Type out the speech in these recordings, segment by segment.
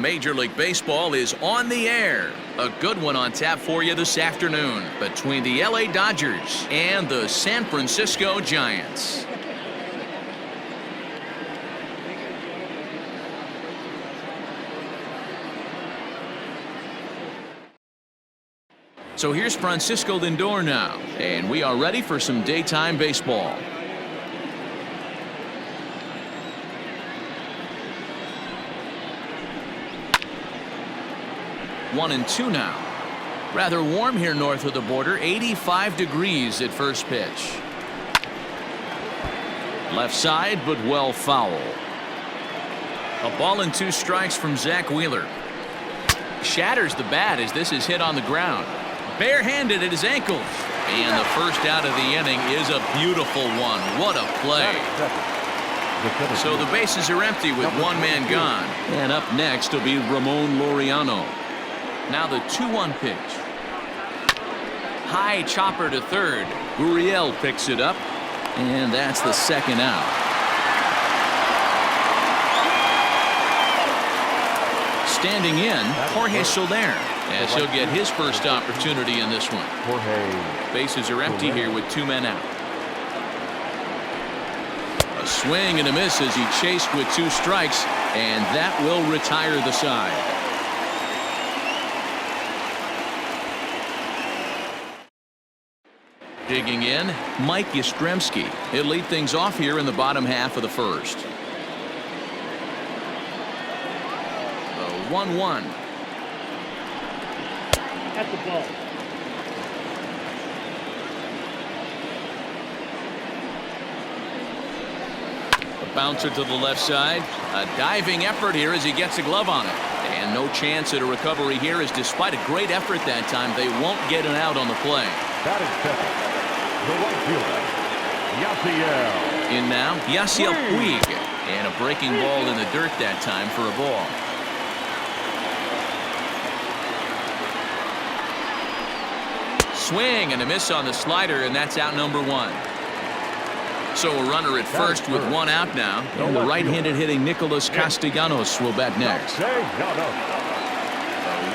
Major League Baseball is on the air. A good one on tap for you this afternoon between the LA Dodgers and the San Francisco Giants. So here's Francisco Lindor now, and we are ready for some daytime baseball. 1-2 now. Rather warm here north of the border, 85 degrees at first pitch. Left side, but well foul. A ball and 2 strikes from Zack Wheeler. Shatters the bat as this is hit on the ground. Barehanded at his ankles. And the first out of the inning is a beautiful one. What a play. So the bases are empty with one man gone. And up next will be Ramon Laureano. Now the 2-1 pitch. High chopper to third. Gurriel picks it up. And that's the second out. Standing in, Jorge Soler, as he'll get his first opportunity in this one. Bases are empty here with 2 men out. A swing and a miss as he chased with 2 strikes, and that will retire the side. Digging in, Mike Yastrzemski. He'll lead things off here in the bottom half of the first. 1-1. At the ball. A bouncer to the left side. A diving effort here as he gets a glove on it. And no chance at a recovery here, as despite a great effort that time, they won't get an out on the play. That is second. The right fielder, Yasiel. In now, Yasiel Puig. And a breaking ball in the dirt that time for a ball. Swing and a miss on the slider, and that's out number 1. So a runner at first with 1 out now. And the right-handed hitting Nicholas Castellanos will bat next.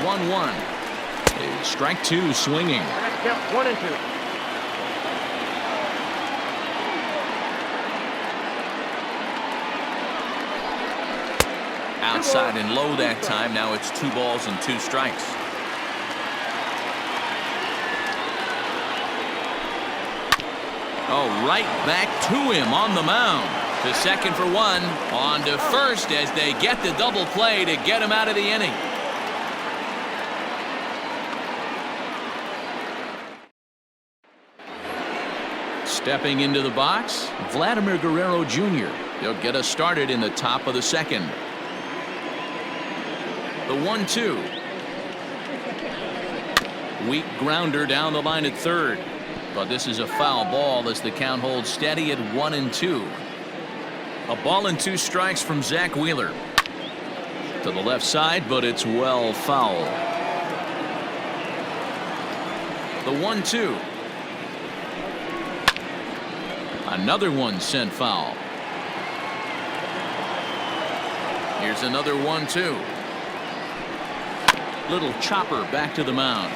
1-1. Strike 2 swinging. 1-2. Outside and low that time. Now it's 2 balls and 2 strikes. Oh, right back to him on the mound. To second for 1. On to first as they get the double play to get him out of the inning. Stepping into the box, Vladimir Guerrero Jr. He'll get us started in the top of the second. The 1-2. Weak grounder down the line at third. But this is a foul ball as the count holds steady at 1-2. A ball and 2 strikes from Zack Wheeler. To the left side, but it's well foul. The 1-2. Another one sent foul. Here's another 1-2. Little chopper back to the mound.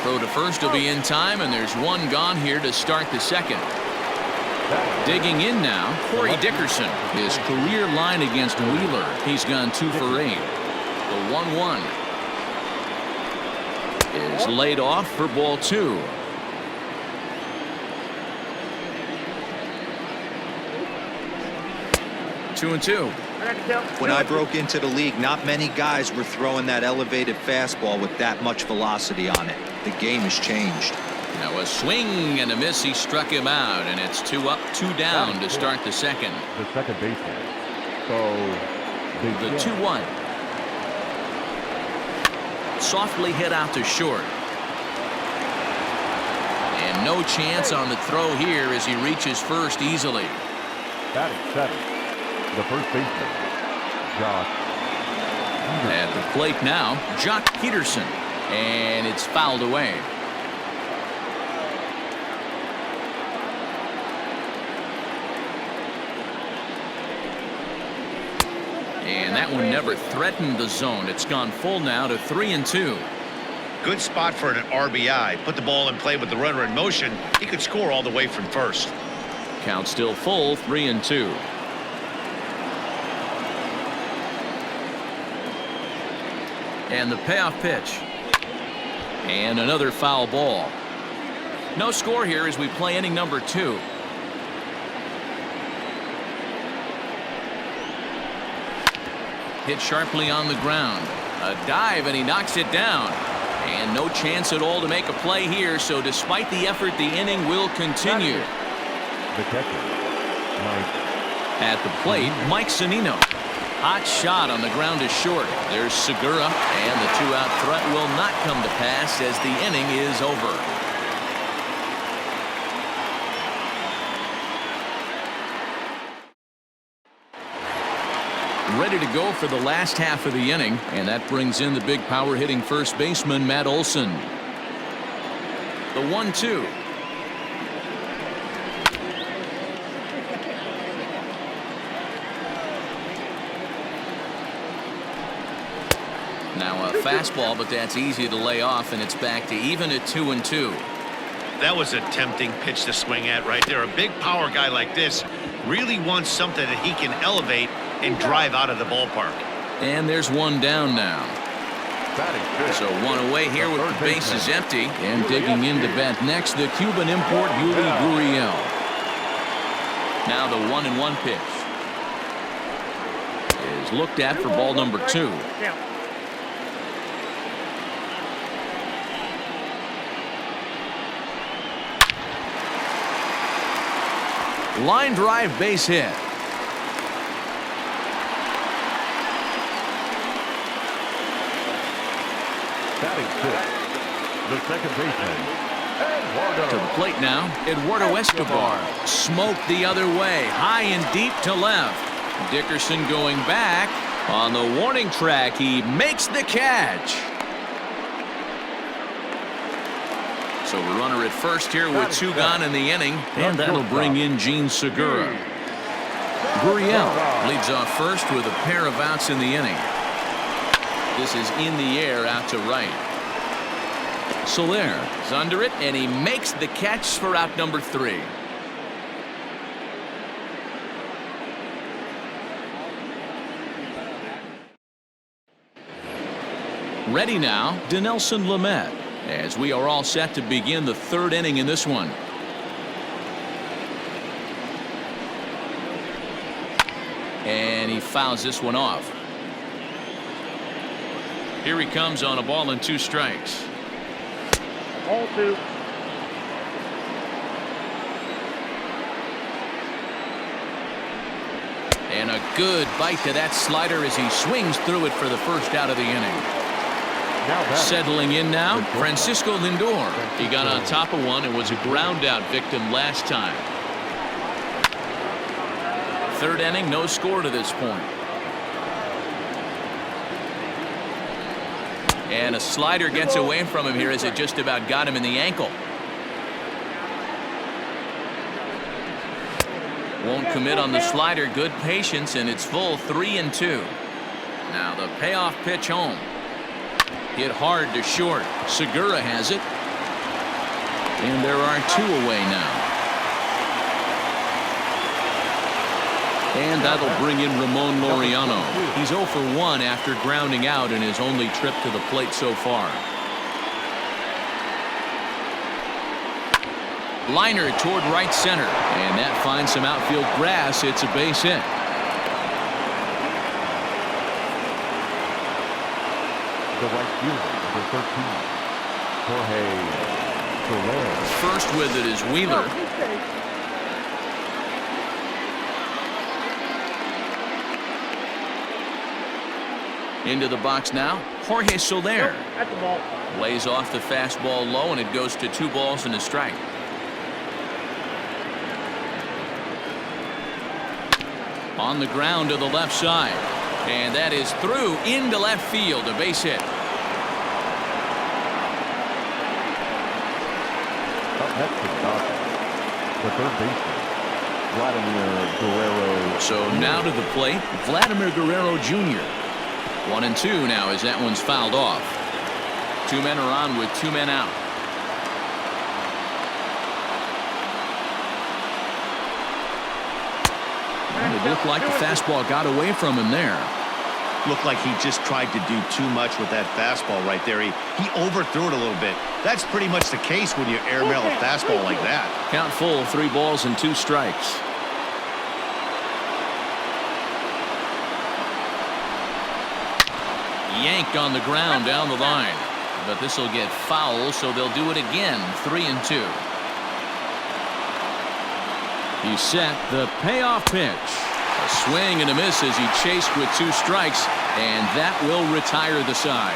Throw to first will be in time, and there's 1 gone here to start the second. Digging in now, Corey Dickerson. His career line against Wheeler. He's gone 2 for 8. The 1-1 is laid off for ball 2. Two and two. When I broke into the league, not many guys were throwing that elevated fastball with that much velocity on it. The game has changed. Now a swing and a miss. He struck him out, and it's 2 up, 2 down to start the second. The second baseman. So the 2-1. Softly hit out to short. And no chance on the throw here as he reaches first easily. That is setting. The first baseman, Scot. At the plate now, Jock Peterson. And it's fouled away. And that That one never threatened the zone. It's gone full now to 3-2. Good spot for an RBI. Put the ball in play with the runner in motion. He could score all the way from first. Count still full, 3-2. And the payoff pitch. And another foul ball. No score here as we play inning number 2. Hit sharply on the ground. A dive, and he knocks it down. And no chance at all to make a play here, so despite the effort, the inning will continue. The catcher, Mike. At the plate, Mike Zunino. Hot shot on the ground is short. There's Segura, and the 2-out threat will not come to pass as the inning is over. Ready to go for the last half of the inning, and that brings in the big power hitting first baseman Matt Olson. The 1-2. Now a fastball, but that's easy to lay off, and it's back to even at 2-2. That was a tempting pitch to swing at right there. A big power guy like this really wants something that he can elevate and drive out of the ballpark. And there's one down now. So one away here with the bases empty. And digging in to bat next, the Cuban import Yuli Gurriel. Now the 1-1 pitch is looked at for ball number 2. Line drive, base hit. Batting fifth, the second baseman, Eduardo. To the plate now, Eduardo Escobar. Smoked the other way, high and deep to left. Dickerson going back. On the warning track, he makes the catch. So a runner at first here with 2 gone in the inning, and that'll bring in Gene Segura. Gurriel leads off first with a pair of outs in the inning. This is in the air out to right. Soler is under it, and he makes the catch for out number 3. Ready now, Dinelson Lamet, as we are all set to begin the 3rd inning in this one. And he fouls this one off. Here he comes on a ball and 2 strikes. Ball 2. And a good bite to that slider as he swings through it for the first out of the inning. Settling in now, Francisco Lindor. He got on top of one and was a ground out victim last time. 3rd inning, no score to this point. And a slider gets away from him here as it just about got him in the ankle. Won't commit on the slider. Good patience, and it's full 3-2. Now the payoff pitch home. Hit hard to short. Segura has it. And there are 2 away now. And that'll bring in Ramon Laureano. He's 0 for 1 after grounding out in his only trip to the plate so far. Liner toward right center. And that finds some outfield grass. It's a base hit. The right fielder, number 13, Jorge Soler. First with it is Wheeler. Into the box now, Jorge Soler. At the ball. Lays off the fastball low, and it goes to 2 balls and a strike. On the ground to the left side. And that is through into left field, a base hit. Up next is Scot, the third baseman, Vladimir Guerrero. So now to the plate, Vladimir Guerrero Jr. 1-2 now as that one's fouled off. 2 men are on with 2 men out. And it looked like the fastball got away from him there. Looked like he just tried to do too much with that fastball right there. He overthrew it a little bit. That's pretty much the case when you airmail a fastball like that. Count full, 3 balls and 2 strikes. Yanked on the ground down the line. But this will get foul, so they'll do it again. 3-2. He's set the payoff pitch. A swing and a miss as he chased with 2 strikes, and that will retire the side.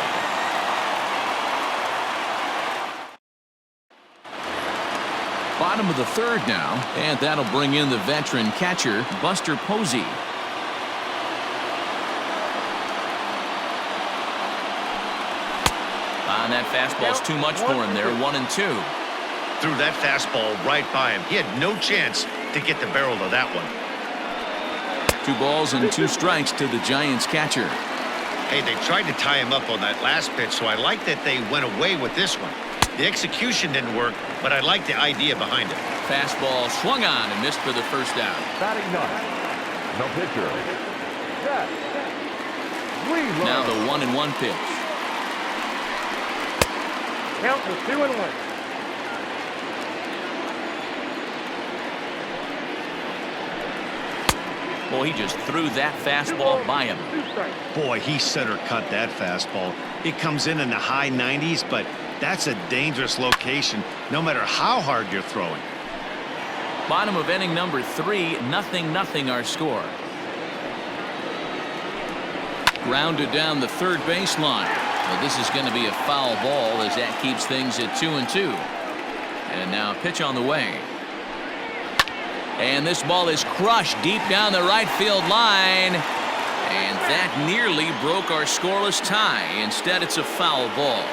Bottom of the 3rd now, and that'll bring in the veteran catcher, Buster Posey. That fastball's too much for him there. 1-2. Threw that fastball right by him. He had no chance to get the barrel of that one. 2 balls and 2 strikes to the Giants catcher. Hey, they tried to tie him up on that last pitch, so I like that they went away with this one. The execution didn't work, but I like the idea behind it. Fastball swung on and missed for the first out. Batting 9. The pitcher. Zack. Now the 1-1 pitch. Count was 2-1. Boy, he just threw that fastball by him. Boy, he center cut that fastball. It comes in the high 90s, but that's a dangerous location no matter how hard you're throwing. Bottom of inning number 3, 0-0 our score. Grounded down the 3rd baseline. Well, this is going to be a foul ball as that keeps things at 2-2. And now a pitch on the way. And this ball is crushed deep down the right field line. And that nearly broke our scoreless tie. Instead, it's a foul ball.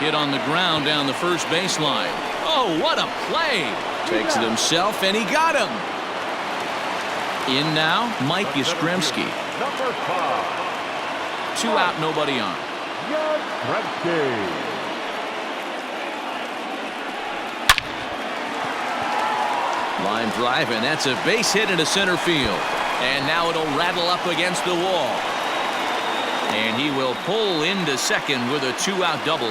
Hit on the ground down the first baseline. Oh, what a play. Takes it himself, and he got him. In now, Mike Yastrzemski. Number 5. 2 out, nobody on. Line drive, and that's a base hit into center field. And now it'll rattle up against the wall. And he will pull into second with a 2-out double.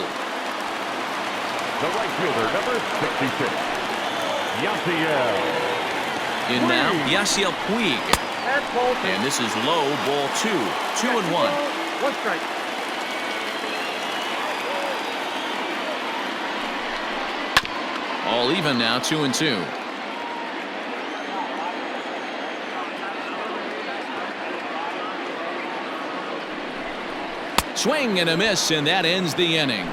The right fielder, number 66. Yasiel. In now, Yasiel Puig. And this is low, ball 2. 2-1. 1 strike. All even now, 2-2. Swing and a miss, and that ends the inning.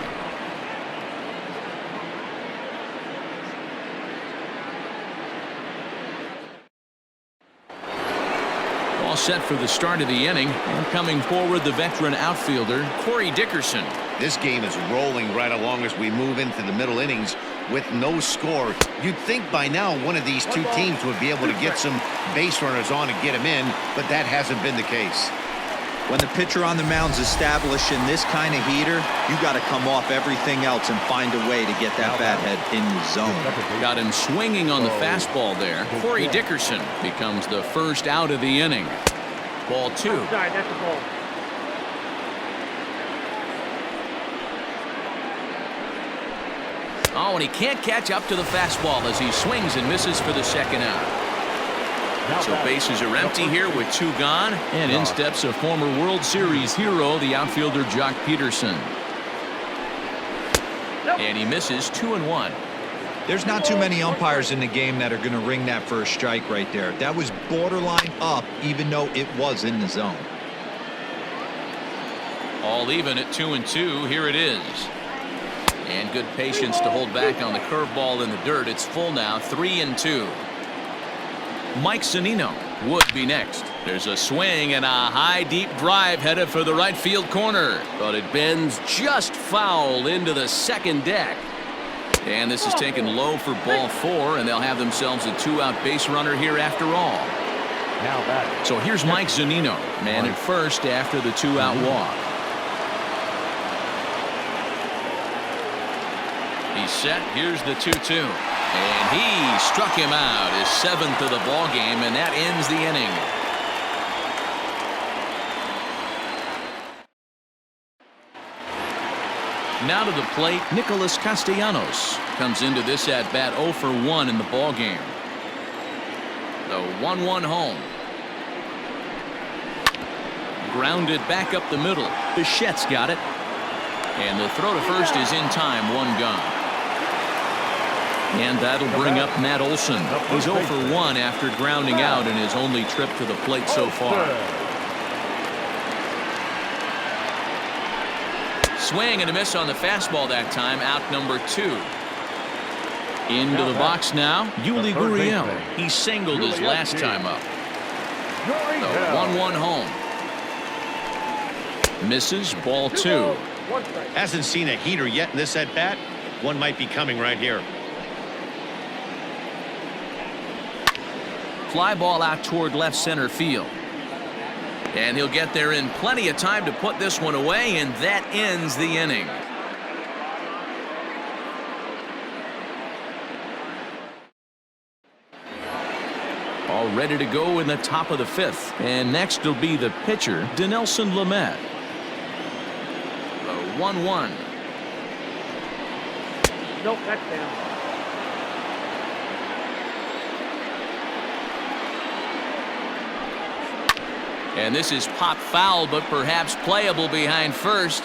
All set for the start of the inning, and coming forward, the veteran outfielder, Corey Dickerson. This game is rolling right along as we move into the middle innings with no score. You'd think by now one of these 2 teams would be able to get some base runners on and get them in, but that hasn't been the case. When the pitcher on the mound's establishing this kind of heater, you got to come off everything else and find a way to get that bat head in the zone. Got him swinging on the fastball there. Corey Dickerson becomes the first out of the inning. Ball 2. Outside, that's a ball. Oh, and he can't catch up to the fastball as he swings and misses for the second out. So bases are empty here with 2 gone, and in steps a former World Series hero, the outfielder Jock Peterson. And he misses 2-1. There's not too many umpires in the game that are going to ring that first strike right there. That was borderline up, even though it was in the zone. All even at 2-2. Here it is. And good patience to hold back on the curveball in the dirt. It's full now, 3-2. Mike Zunino would be next. There's a swing and a high deep drive headed for the right field corner, but it bends just foul into the second deck. And this is taken low for ball 4, and they'll have themselves a 2-out base runner here after all. Now batting. So here's Mike Zunino, man at first after the 2-out walk. He's set. Here's the 2-2. And he struck him out, his 7th of the ball game, and that ends the inning. Now to the plate, Nicholas Castellanos comes into this at-bat 0 for 1 in the ball game. The 1-1 home. Grounded back up the middle. Bichette's got it. And the throw to first is in time, 1 gone. And that'll bring up Matt Olson. He's 0 for 1 after grounding out in his only trip to the plate so far. Swing and a miss on the fastball that time, out number 2. Into the box now, Yuli Gurriel. He singled his last time up. The 1-1 home. Misses, ball 2. Hasn't seen a heater yet in this at-bat. One might be coming right here. Fly ball out toward left center field. And he'll get there in plenty of time to put this one away, and that ends the inning. All ready to go in the top of the 5th. And next will be the pitcher, Dinelson Lamet. The 1-1. Nope, that's down. And this is pop foul, but perhaps playable behind first.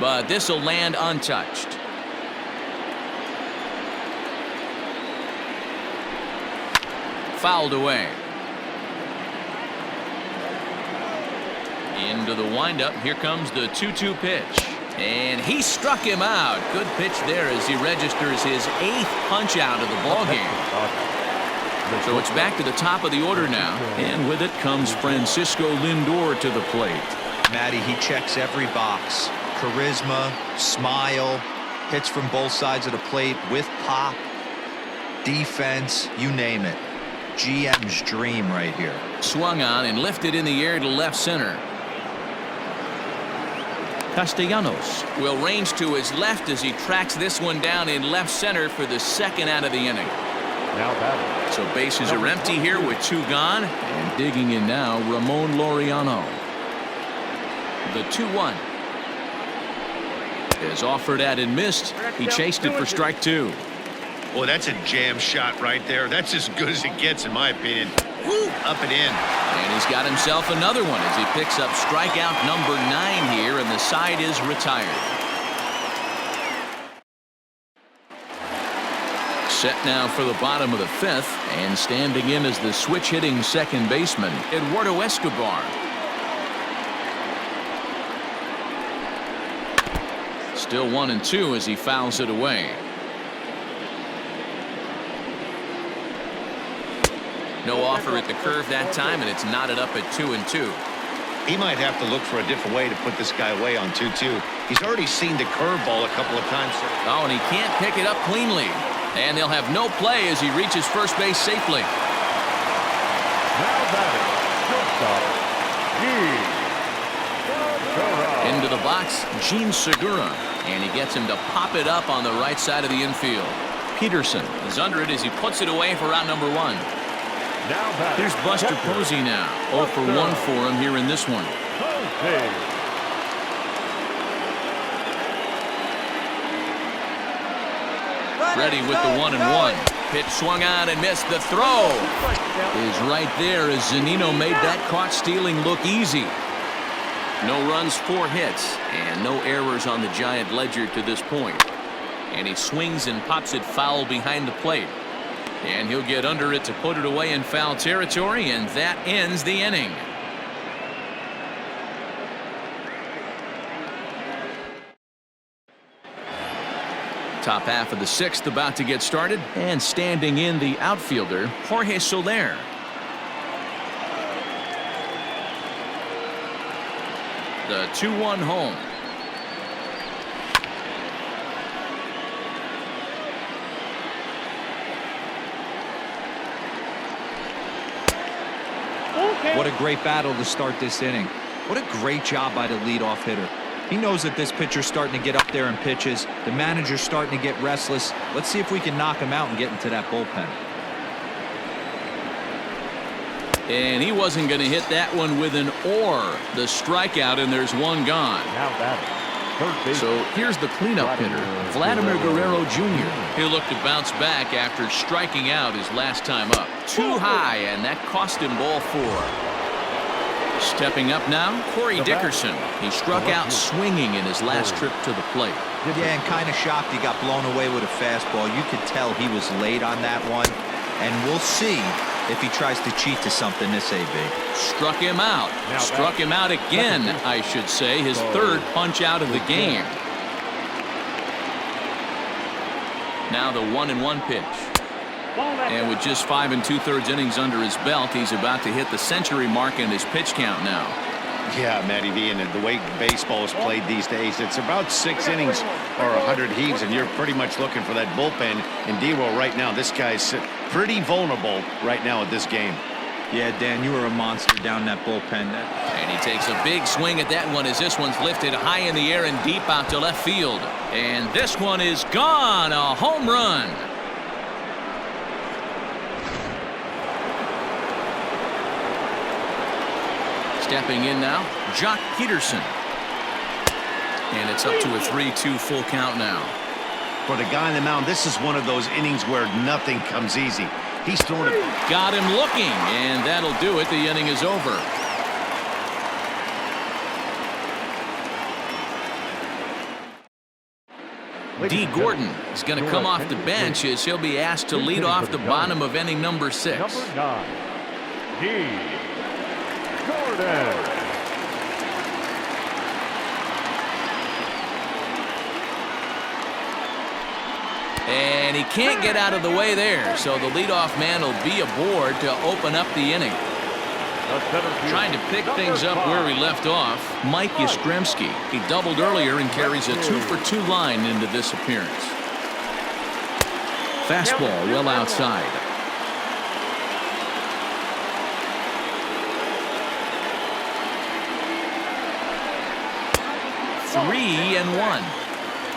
But this will land untouched. Fouled away. Into the windup. Here comes the 2-2 pitch. And he struck him out. Good pitch there as he registers his 8th punch out of the ballgame. So it's back to the top of the order now. And with it comes Francisco Lindor to the plate. Matty, he checks every box. Charisma, smile, hits from both sides of the plate with pop, defense, you name it. GM's dream right here. Swung on and lifted in the air to left center. Castellanos will range to his left as he tracks this one down in left center for the 2nd out of the inning. Now batting. So bases are empty here with 2 gone. And digging in now, Ramon Laureano. The 2-1 is offered at and missed. He chased it for strike 2. Boy, that's a jam shot right there. That's as good as it gets, in my opinion. Woo, up and in. And he's got himself another one as he picks up strikeout number 9 here, and the side is retired. Set now for the bottom of the 5th, and standing in as the switch-hitting second baseman, Eduardo Escobar. Still 1-2 as he fouls it away. No offer at the curve that time, and it's knotted up at 2-2. He might have to look for a different way to put this guy away on 2-2. He's already seen the curveball a couple of times. Oh, and he can't pick it up cleanly. And they'll have no play as he reaches first base safely. Now batting. Shortstop. Into the box, Gene Segura. And he gets him to pop it up on the right side of the infield. Peterson is under it as he puts it away for out number 1. Now batting. Here's Buster Posey now. 0 for 1 for him here in this one. Posey. Ready with the 1-1. Pitch swung on and missed. The throw is right there as Zunino made that caught stealing look easy. No runs, 4 hits, and no errors on the Giant ledger to this point. And he swings and pops it foul behind the plate. And he'll get under it to put it away in foul territory, and that ends the inning. Top half of the 6th about to get started, and standing in the outfielder, Jorge Soler. The 2-1 home. What a great battle to start this inning. What a great job by the leadoff hitter. He knows that this pitcher's starting to get up there in pitches. The manager's starting to get restless. Let's see if we can knock him out and get into that bullpen. And he wasn't going to hit that one with an or. The strikeout, and there's one gone. Now batting, third base. So here's the cleanup hitter, Vladimir Guerrero Jr. He'll look to bounce back after striking out his last time up. Too high, and that cost him ball 4. Stepping up now, Corey Dickerson. He struck out swinging in his last trip to the plate. Yeah, and kind of shocked he got blown away with a fastball. You could tell he was late on that one. And we'll see if he tries to cheat to something this AB. Struck him out. Struck him out again, I should say. His third punch out of the game. Now the 1-1 pitch. And with just 5 2/3 innings under his belt, he's about to hit the century mark in his pitch count now. Yeah, Matty V, and the way baseball is played these days, it's about 6 innings or 100 heaves, and you're pretty much looking for that bullpen. And D-Roll right now, this guy's pretty vulnerable right now at this game. Yeah, Dan, you were a monster down that bullpen. And he takes a big swing at that one as this one's lifted high in the air and deep out to left field. And this one is gone. A home run. Stepping in now, Jock Peterson. And it's up to a 3-2 full count now. For the guy on the mound, this is one of those innings where nothing comes easy. He's throwing it. Got him looking, and that'll do it. The inning is over. D. Gordon is going to come off the bench as he'll be asked to lead off the bottom of inning number 6. Number 9, D. Gordon. And he can't get out of the way there, so the leadoff man will be aboard to open up the inning. Trying to pick things up where he left off, Mike Yastrzemski. He doubled earlier and carries a 2-for-2 line into this appearance. Fastball well outside. Three and 1.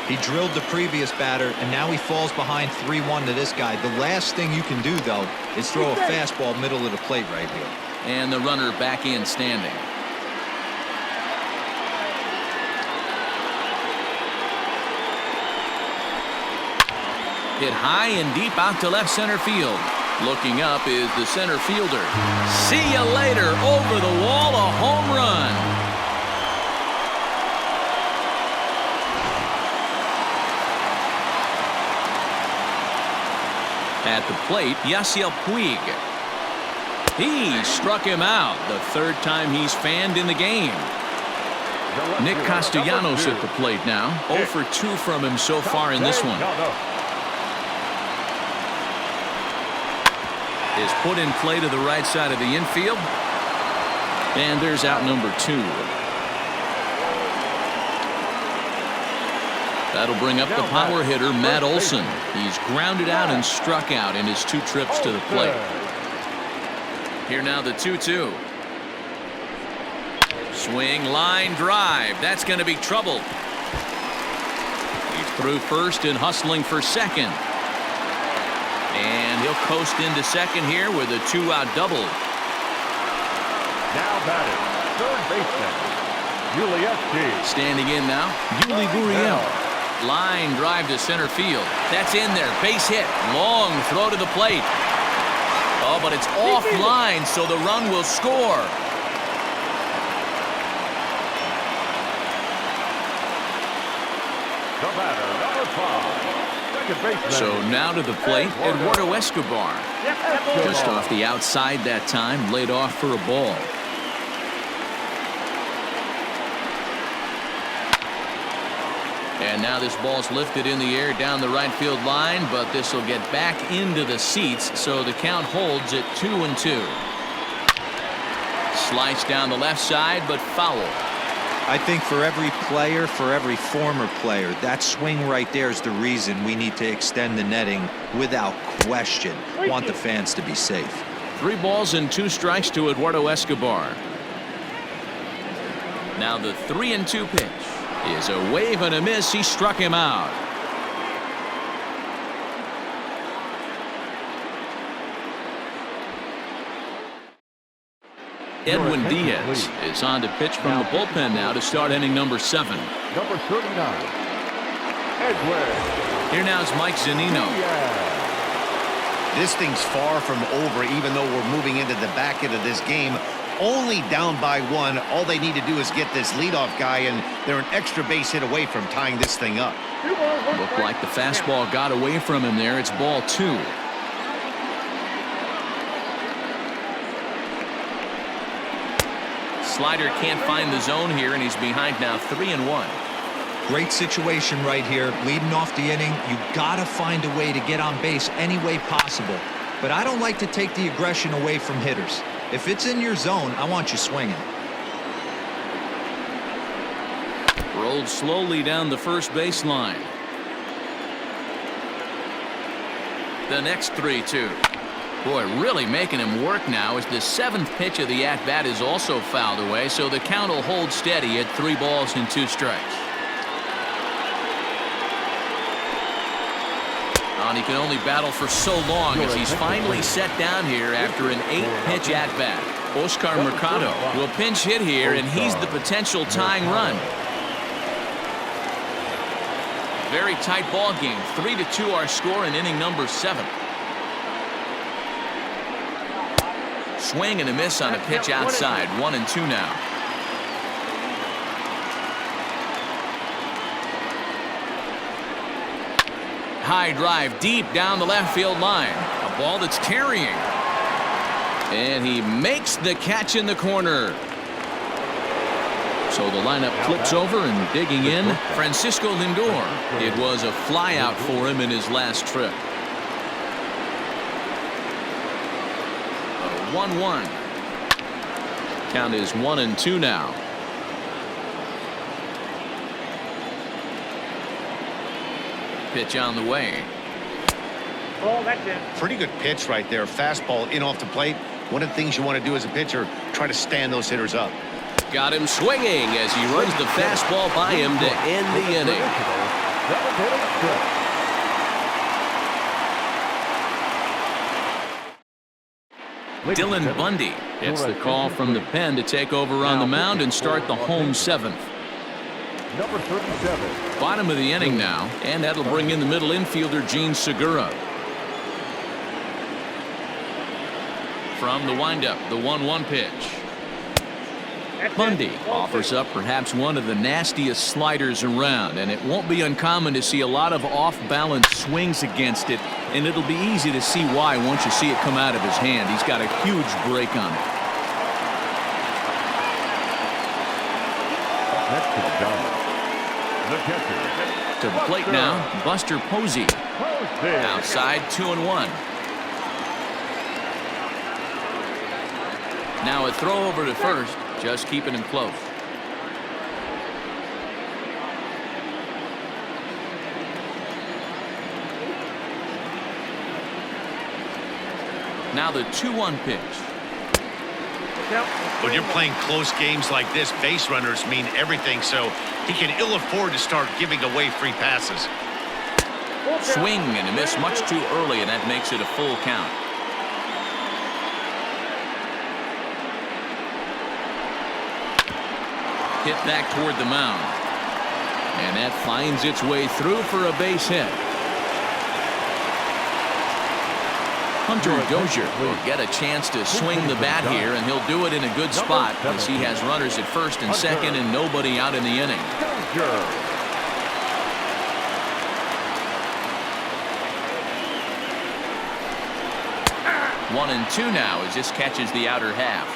He drilled the previous batter, and now he falls behind 3-1 to this guy. The last thing you can do, though, is throw a fastball middle of the plate right here. And the runner back in standing. Hit high and deep out to left center field. Looking up is the center fielder. See you later. Over the wall, a home run. At the plate, Yasiel Puig. He struck him out, the 3rd time he's fanned in the game. Nick Castellanos at the plate now. 0 for 2 from him so far in this one. Is put in play to the right side of the infield. And there's out number 2. That'll bring up the power hitter, Matt Olson. He's grounded out and struck out in his 2 trips to the plate. Here now the 2-2. Swing, line, drive. That's going to be trouble. He's through first and hustling for second. And he'll coast into second here with a 2-out double. Now batting, third baseman, Yuli. Standing in now, Yuli Gurriel. Line drive to center field. That's in there. Base hit. Long throw to the plate. Oh, but it's offline, so the run will score. The batter, number 5, second baseman. So now to the plate, Eduardo Escobar. Just off the outside that time, laid off for a ball. And now this ball's lifted in the air down the right field line, but this will get back into the seats, so the count holds at 2-2. Sliced down the left side, but foul. I think for every player, for every former player, that swing right there is the reason we need to extend the netting without question. Want the fans to be safe. 3 balls and 2 strikes to Eduardo Escobar. Now the 3-2 pitch is a wave and a miss. He struck him out. Edwin Diaz is on to pitch from the bullpen now to start inning number 7. Number 39, Edwin. Here now is Mike Zunino. This thing's far from over, even though we're moving into the back end of this game. Only down by 1. All they need to do is get this leadoff guy, and they're an extra base hit away from tying this thing up. Looked like the fastball got away from him there. It's ball 2. Slider can't find the zone here, and he's behind now 3-1. Great situation right here. Leading off the inning, you gotta find a way to get on base any way possible. But I don't like to take the aggression away from hitters. If it's in your zone, I want you swinging. Rolled slowly down the first baseline. The next 3-2. Boy, really making him work now as the 7th pitch of the at-bat is also fouled away, so the count will hold steady at 3 balls and 2 strikes. And he can only battle for so long as he's finally set down here after an 8-pitch at-bat. Oscar Mercado will pinch hit here, and he's the potential tying run. Very tight ball game. 3-2 our score in inning number 7. Swing and a miss on a pitch outside. 1-2 now. High drive deep down the left field line. A ball that's carrying. And he makes the catch in the corner. So the lineup flips over and digging in, Francisco Lindor. It was a flyout for him in his last trip. 1-1. Count is 1-2 now. Pitch on the way. Oh, that's it. Pretty good pitch right there. Fastball in off the plate. One of the things you want to do as a pitcher, try to stand those hitters up. Got him swinging as he runs the fastball by him to end the inning. Dylan Bundy gets the call from the pen to take over on the mound and start the home 7th. Number 37. Bottom of the inning now, and that'll bring in the middle infielder Gene Segura. From the windup, the 1-1 pitch. Bundy offers up perhaps one of the nastiest sliders around, and it won't be uncommon to see a lot of off-balance swings against it, and it'll be easy to see why once you see it come out of his hand. He's got a huge break on it. Next to the gun. The catcher. To the plate now, Buster Posey. Outside, 2-1. Now a throw over to first, just keeping him close. Now the 2-1 pitch. When you're playing close games like this, base runners mean everything, so he can ill afford to start giving away free passes. Swing and a miss much too early, and that makes it a full count. Hit back toward the mound. And that finds its way through for a base hit. Hunter Dozier will get a chance to swing the bat here, and he'll do it in a good spot as he has runners at first and second and nobody out in the inning. 1-2 now as this catches the outer half.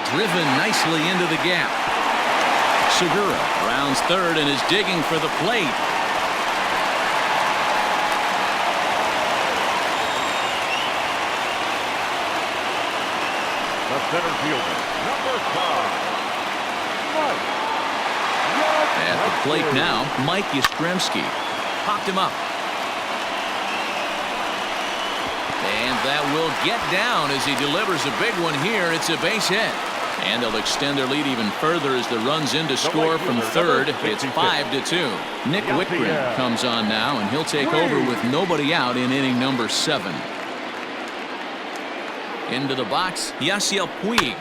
Driven nicely into the gap. Segura rounds third and is digging for the plate. The center fielder, number 5. At the plate now, Mike Yastrzemski popped him up. that will get down as he delivers a big one here. It's a base hit. And they'll extend their lead even further as the runs in to score from third. It's 5-2. Nick Wickren comes on now, and he'll take over with nobody out in inning number 7. Into the box, Yasiel Puig.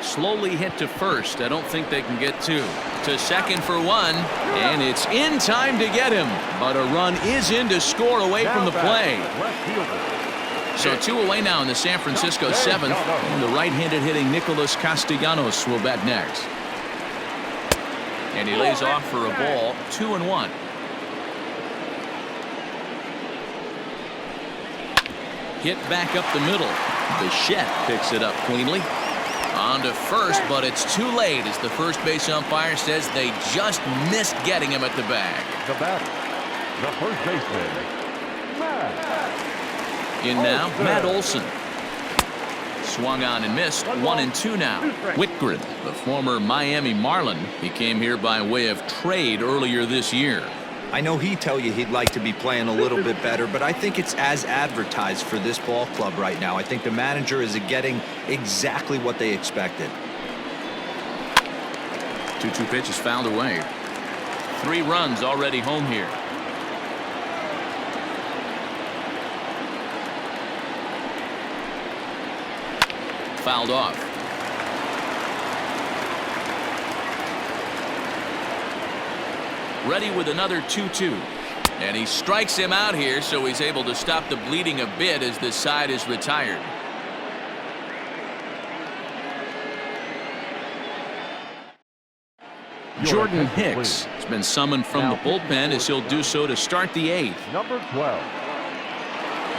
Slowly hit to first. I don't think they can get 2. To second for 1, and it's in time to get him. But a run is in to score away from the play. So 2 away now in the San Francisco 7th, and the right-handed hitting Nicholas Castellanos will bat next. And he lays off for a ball, 2-1. Hit back up the middle. Bichette picks it up cleanly. On to first, but it's too late as the first base umpire says they just missed getting him at the bag. The batter, the first baseman, In now, Matt Olson. Swung on and missed. 1-2 now. Wickren, the former Miami Marlin, he came here by way of trade earlier this year. I know he'd tell you he'd like to be playing a little bit better, but I think it's as advertised for this ball club right now. I think the manager is getting exactly what they expected. 2-2 pitch is fouled away. 3 runs already home here. Fouled off. Ready with another 2-2. And he strikes him out here, so he's able to stop the bleeding a bit as this side is retired. Jordan Hicks has been summoned from the bullpen as he'll do so to start the 8th. Number 12,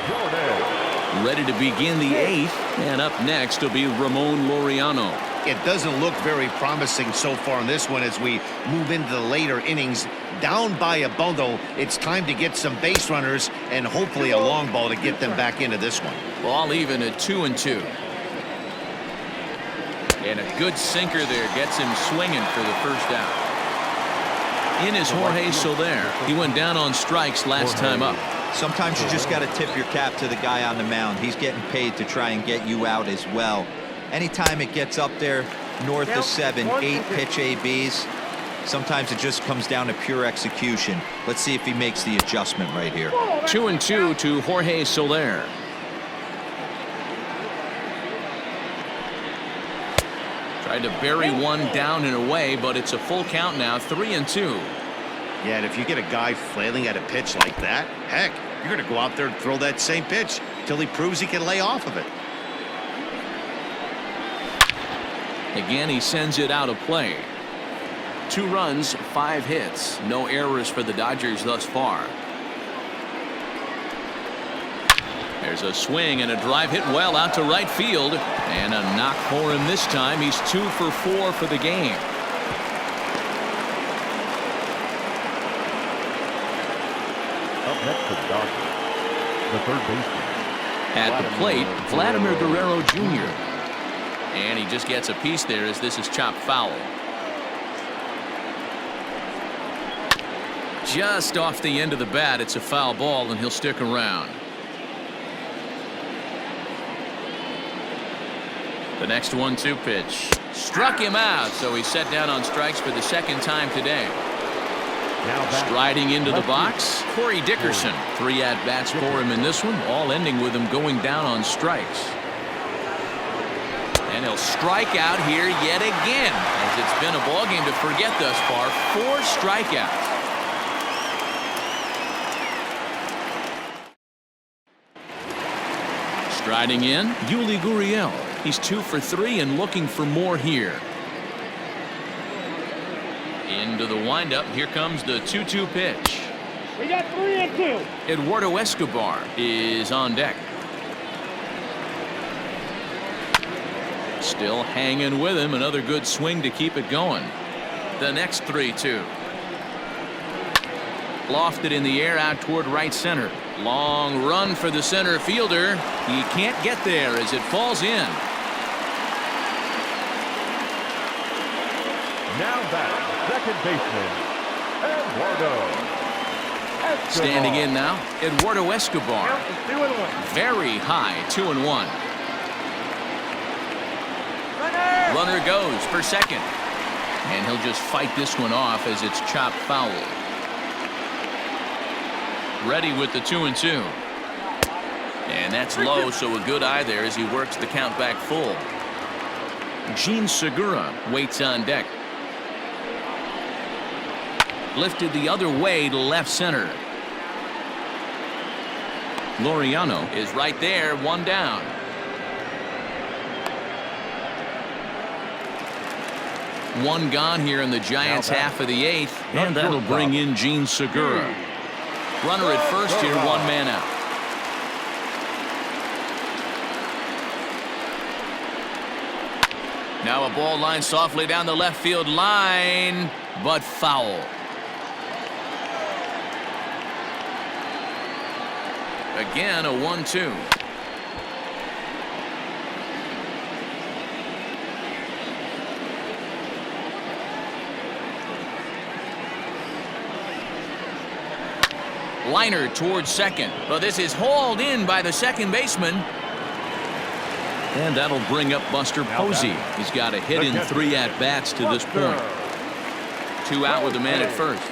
Jordan. Ready to begin the 8th, and up next will be Ramon Laureano. It doesn't look very promising so far in this one as we move into the later innings. Down by a bundle, it's time to get some base runners and hopefully a long ball to get them back into this one. Ball even at 2-2. And a good sinker there gets him swinging for the first out. In is Jorge Soler. He went down on strikes last time up. Sometimes you just got to tip your cap to the guy on the mound. He's getting paid to try and get you out as well. Anytime it gets up there north of 7, 8 pitch ABs, sometimes it just comes down to pure execution. Let's see if he makes the adjustment right here. 2-2 to Jorge Soler. Tried to bury one down and away, but it's a full count now, 3-2. Yeah, and if you get a guy flailing at a pitch like that, heck, you're going to go out there and throw that same pitch till he proves he can lay off of it. Again, he sends it out of play. 2 runs, 5 hits. No errors for the Dodgers thus far. There's a swing and a drive hit well out to right field. And a knock for him this time. He's 2 for 4 for the game. Up next to the Dodgers, the third baseman. At the plate, Vladimir Guerrero Jr. And he just gets a piece there as this is chopped foul. Just off the end of the bat, it's a foul ball, and he'll stick around. The next 1-2 pitch struck him out, so he's set down on strikes for the second time today. Striding into the box, Corey Dickerson. 3 at-bats for him in this one, all ending with him going down on strikes. And he'll strike out here yet again, as it's been a ballgame to forget thus far. 4 strikeouts. Striding in, Yuli Gurriel. He's 2 for 3 and looking for more here. Into the windup. Here comes the 2-2 pitch. We got 3-2. Eduardo Escobar is on deck. Still hanging with him. Another good swing to keep it going. The next 3-2. Lofted in the air out toward right center. Long run for the center fielder. He can't get there as it falls in. Now back, second baseman, Eduardo Standing in now, Eduardo Escobar. Count is 2-1. Very high, 2-1. Runner goes for second. And he'll just fight this one off as it's chopped foul. Ready with the 2-2. And that's low, so a good eye there as he works the count back full. Gene Segura waits on deck. Lifted the other way to left center. Laureano is right there, one down. One gone here in the Giants' half of the eighth, and that'll bring in Gene Segura. Runner at first here, one man out. Now a ball line softly down the left field line, but foul. Again, a 1-2. Liner towards second, but this is hauled in by the second baseman. And that'll bring up Buster Posey. He's got a hit in 3 at-bats to this point. 2 out with the man at first.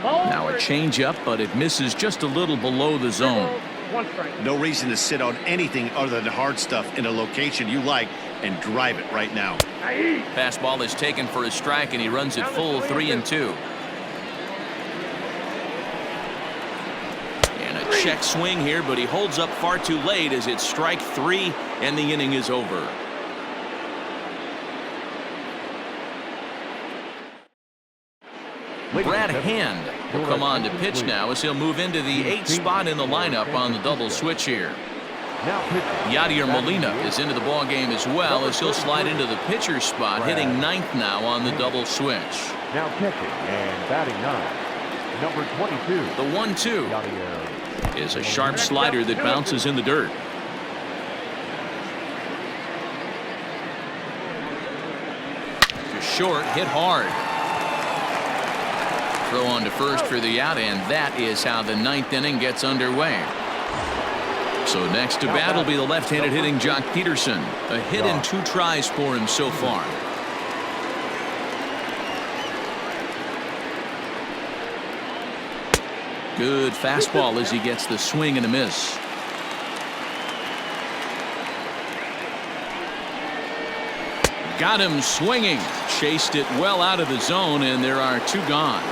Now a changeup, but it misses just a little below the zone. No reason to sit on anything other than hard stuff in a location you like and drive it right now. Fastball is taken for a strike, and he runs it full 3-2. And a check swing here, but he holds up far too late as it's strike 3, and the inning is over. Brad Hand will come on to pitch now as he'll move into the 8th spot in the lineup on the double switch here. Yadier Molina is into the ball game as well as he'll slide into the pitcher's spot, hitting 9th now on the double switch. Now catching and batting 9, number 22. The 1-2 is a sharp slider that bounces in the dirt. To short, hit hard. Throw on to first for the out, and that is how the 9th inning gets underway. So next to bat will be the left-handed hitting Jock Peterson. A hit in 2 tries for him so far. Good fastball as he gets the swing and a miss. Got him swinging. Chased it well out of the zone, and there are 2 gone.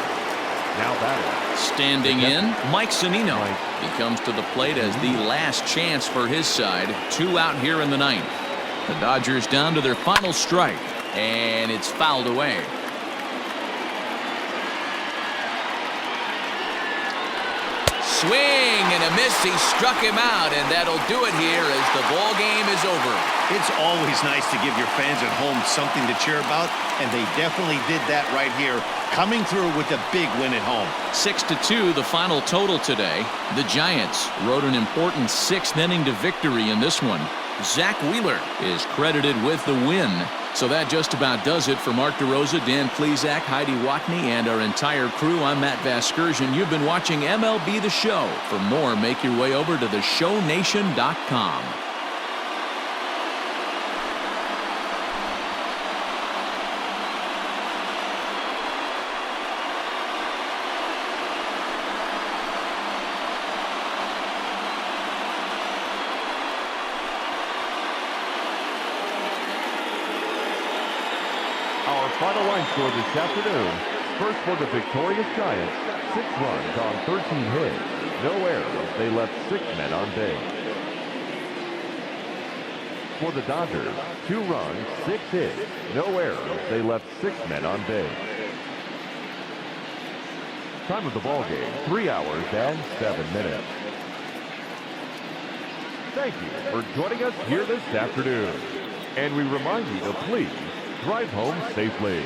Now batting. Standing in, Mike Zunino. He comes to the plate as the last chance for his side. 2 out here in the 9th. The Dodgers down to their final strike, and it's fouled away. Swing and a miss. He struck him out, and that'll do it here as the ball game is over. It's always nice to give your fans at home something to cheer about, and they definitely did that right here, coming through with a big win at home. 6-2 the final total today. The Giants rode an important 6th inning to victory in this one. Zack Wheeler is credited with the win. So that just about does it for Mark DeRosa, Dan Plesac, Heidi Watney, and our entire crew. I'm Matt Vasgersian. You've been watching MLB The Show. For more, make your way over to theshownation.com. Our final line score this afternoon. First for the victorious Giants, 6 runs on 13 hits. No errors. They left 6 men on base. For the Dodgers, 2 runs, 6 hits. No errors. They left 6 men on base. Time of the ball game, 3 hours and 7 minutes. Thank you for joining us here this afternoon. And we remind you to please drive home safely.